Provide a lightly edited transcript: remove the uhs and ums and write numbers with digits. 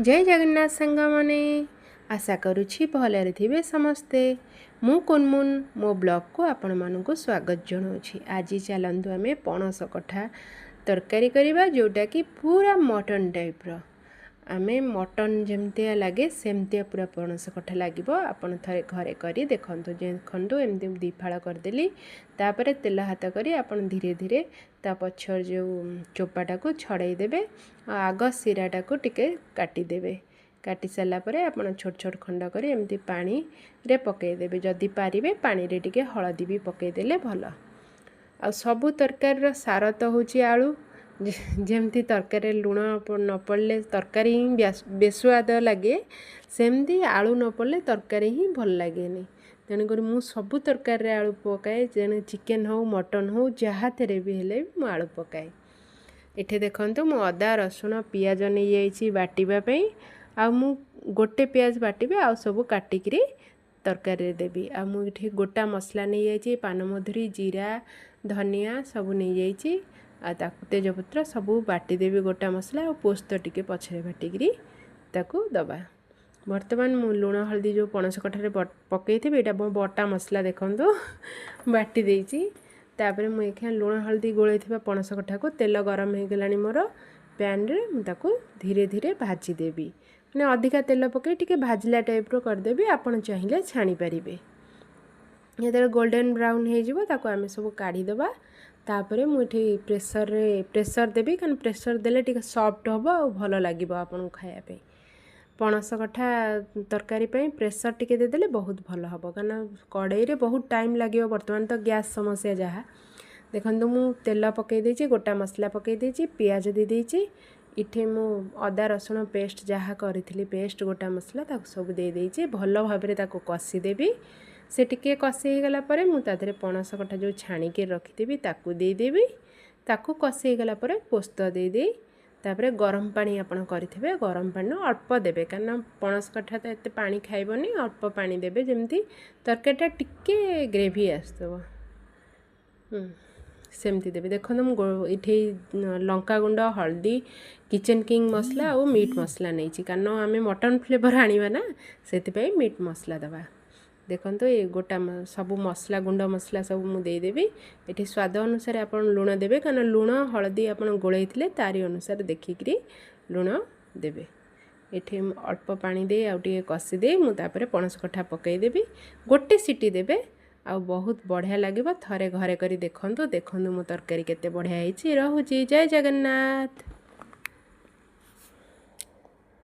जय जगन्नाथ सांग माने आशा करुछि भलरे थिबे समस्ते। मु कुनमुन मो ब्लॉग को आपण मानकु स्वागत जनाउछि। आज चलंतु आमे पणस कठा तरकारी करिबा जोटा कि पूरा मटन टाइप रो। आमे मटन जेमतिया लागे सेमतिया पूरा पणस कठा लागिबो। आपण थरे घरे करी देखंतु देखंतु एमति दी फाळ कर देली। तापरे तेल हाथ करी आपण धीरे धीरे ता पछर जो चोपाटा को छड़ाई देबे। आग सिराटा को टिके काटी देबे। काटी सारा पर आपण छोट छोट खंड कर एमती पानी रे पकई देबे। जदि पारिबे पानी रे टिके हळदी भी पकई देले भल। आ सबु तरकारी रो सार तो होची आलू। जेमती तरकारी लुण न पड़ले तरकारी ही बेसुआद लगे सेमती आलू न पड़ले तरकारी ही भल लगे नहीं। तेणुक मु सबु तरकारी आलू पकाए जेने चिकेन हो मटन हो जहाँ थे भी हेले मु आलू पकाए। इठे देखंतु मु अदा रसुण पियाज नहीं जाइछि बाटिबा पई। आ मु गोटे पियाज बाटिबे आ सब काटिकरी तरकारी देबी। आ मु इठे गोटा मसला नहीं जाइछि पानमधुरी जीरा धनिया सब नहीं जाइछि। आ ताकु तेजपत्र सब बाटी देबी गोटा मसला और पोस्त टिके पछरे बाटिकरी ताकु दबा। वर्तमान मु लुण हल्दी जो पणस कठारे पकई थे एटा बटा मसला देखंतु बाटी देइछि। तापर मु एखा लुण हल्दी गोले थिबा पणस कठा को तेल गरम हे गलानी मोर पैन रे मु ताकु धीरे धीरे भाजी देबी। माने अधिका तेल पकई टिके भाजला टाइप रो कर देबी। आपण चाहिए छाणी परिबे। ये गोल्डन ब्राउन हो जिवो ताकु आमे सब काढी दबा। तापरे मुठी प्रेसर देबी कारण प्रेसर देले टिके सॉफ्ट होबो और भलो लागिबो आपन खाया पे। पणस कठा तरकारी पे प्रेसर टिके दे देले बहुत भलो हबो कारण कड़ाई रे बहुत टाइम लागियो। वर्तमान तो गैस समस्या जहा देखंतु मु तेल पकई देछि गोटा मसला पकई देछि पियाज दे देछि। इठे मु अदा रसुण पेस्ट जहा करिथिली पेस्ट गोटा मसला ताकु सब दे देछि। भलो भाबरे ताकु कसी देबी। से टिके कसी हो गला परे मु तादरे पणस कठा जो छाणी के रखिदेबी ताकू दे देबी। ताकू कसी हो गला परे पोस्त दे दे। तापरे गरम पानी आपण करिथिबे गरम पानी अल्प देबे कारण पणस कठा तो एते पानी खाइबोनी अल्प पानी देबे जेमती तरकारीटा टिके ग्रेवी आसतबो। सेमती देबे। देखो मु इठे लंका गुंड हल्दी किचन किंग मसला और मीट मसला नहीं कारण आमे मटन फ्लेवर आनिबा ना सेति मीट मसला दबा। देखो ये गोटा सब मसला गुंड मसला सब मुझे देदेवी। ये स्वाद अनुसार आप लुण देवे कारण लुण हलदी आप गोलई तारी अनुसार देखिकी लुण देवे। ये अल्प पानी दे आउटे कसी दे मुझे पणस कठा पकईदेवी गोटे सीटी देवे आ बहुत बढ़िया लगे। थरे घरे करी देखंतु देखंतु मो तरकारी केते बढ़िया होइछि। रहूछि जय जगन्नाथ।